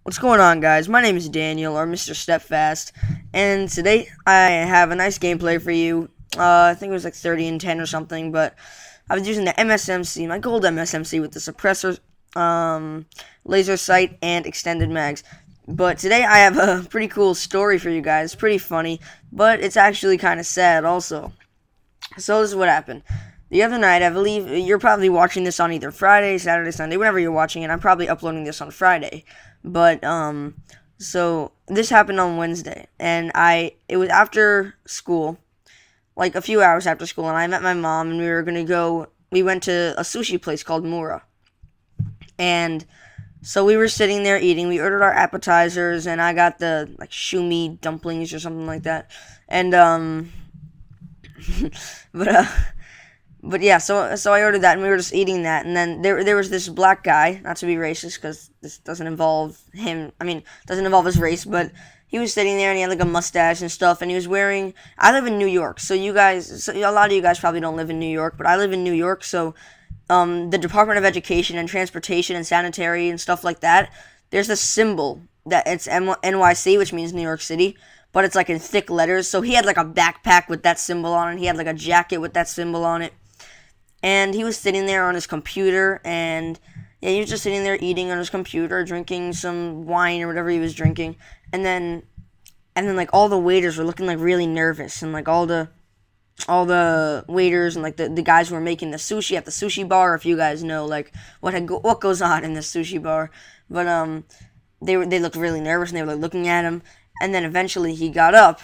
What's going on, guys? My name is Daniel, or Mr. Stepfast, and today I have a nice gameplay for you. I think it was like 30 and 10 or something, but I was using the MSMC, my gold MSMC with the suppressor, laser sight, and extended mags. But today I have a pretty cool story for you guys, pretty funny, but it's actually kind of sad also. So this is what happened. The other night, I believe you're probably watching this on either Friday, Saturday, Sunday, whenever you're watching it. I'm probably uploading this on Friday. But so this happened on Wednesday, and it was after school, like a few hours after school, and I met my mom, and we went to a sushi place called Mura. And so we were sitting there eating. We ordered our appetizers, and I got the like shumi dumplings or something like that. And but But yeah, so I ordered that, and we were just eating that, and then there was this black guy, not to be racist, because this doesn't involve him. I mean, doesn't involve his race, but he was sitting there, and he had like a mustache and stuff, and he was wearing. I live in New York, so a lot of you guys probably don't live in New York, but I live in New York, so the Department of Education and Transportation and Sanitary and stuff like that. There's this symbol that it's NYC, which means New York City, but it's like in thick letters. So he had like a backpack with that symbol on it. He had like a jacket with that symbol on it. And he was sitting there on his computer, and yeah, he was just sitting there eating on his computer, drinking some wine or whatever he was drinking. And then like all the waiters were looking like really nervous, and like all the waiters and like the guys who were making the sushi at the sushi bar, if you guys know like what goes on in the sushi bar. But they looked really nervous, and they were like looking at him. And then eventually he got up,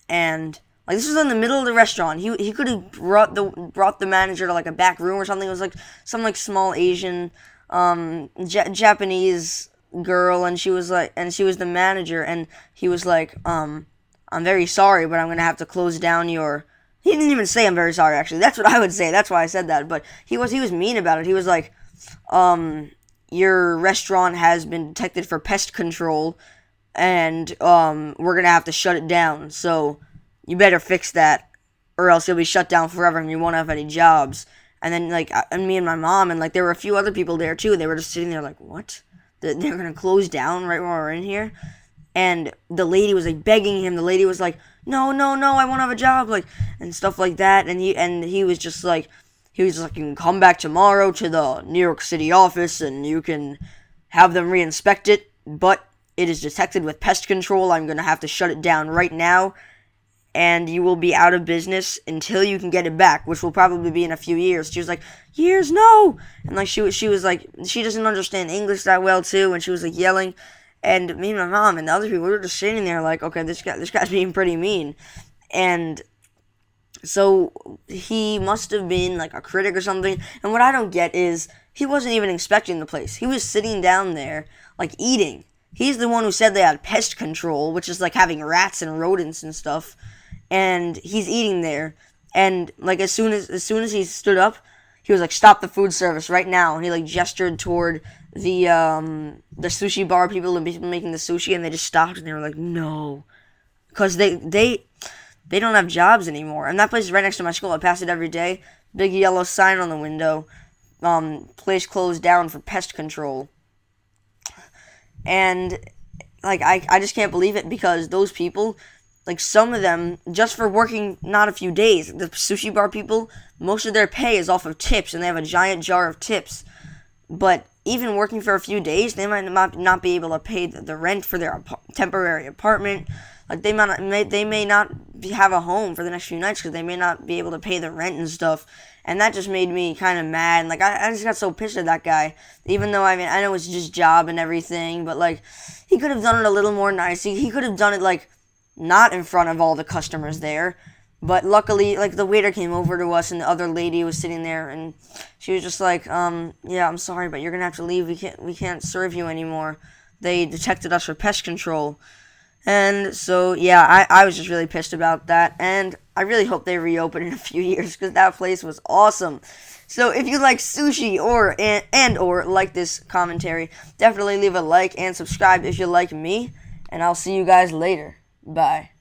and like this was in the middle of the restaurant. He could have brought the manager to like a back room or something. It was like some like small Asian Japanese girl, and she was the manager, and he was like, I'm very sorry, but I'm gonna have to close down your. He didn't even say I'm very sorry. Actually, that's what I would say. That's why I said that. But he was mean about it. He was like, your restaurant has been detected for pest control, and we're gonna have to shut it down. So you better fix that, or else you'll be shut down forever and you won't have any jobs. And then, like, and me and my mom, and, like, there were a few other people there, too. They were just sitting there, like, what? They're going to close down right while we're in here? And the lady was, like, begging him. The lady was like, no, no, no, I won't have a job, like, and stuff like that. And he was just like, you can come back tomorrow to the New York City office, and you can have them reinspect it, but it is detected with pest control. I'm going to have to shut it down right now, and you will be out of business until you can get it back, which will probably be in a few years. She was like, years, no! And like she was like, she doesn't understand English that well too, and she was like yelling, and me and my mom and the other people, we were just sitting there like, okay, this guy's being pretty mean. And so he must have been like a critic or something. And what I don't get is he wasn't even inspecting the place. He was sitting down there like eating. He's the one who said they had pest control, which is like having rats and rodents and stuff. And he's eating there, and like as soon as he stood up, he was like, stop the food service right now. And he like gestured toward the sushi bar people and people making the sushi, and they just stopped, and they were like, no, because they don't have jobs anymore. And that place is right next to my school. I pass it every day. Big yellow sign on the window, place closed down for pest control. And like I just can't believe it, because those people, like some of them, just for working not a few days, the sushi bar people, most of their pay is off of tips, and they have a giant jar of tips. But even working for a few days, they might not be able to pay the rent for their temporary apartment. Like they may not have a home for the next few nights, because they may not be able to pay the rent and stuff. And that just made me kind of mad. And like I just got so pissed at that guy. Even though, I mean, I know it's just job and everything, but like he could have done it a little more nice. He could have done it like not in front of all the customers there. But luckily, like, the waiter came over to us, and the other lady was sitting there, and she was just like, yeah, I'm sorry, but you're gonna have to leave. We can't serve you anymore. They detected us for pest control. And so, yeah, I was just really pissed about that, and I really hope they reopen in a few years, because that place was awesome. So if you like sushi or like this commentary, definitely leave a like and subscribe if you like me, and I'll see you guys later. Bye.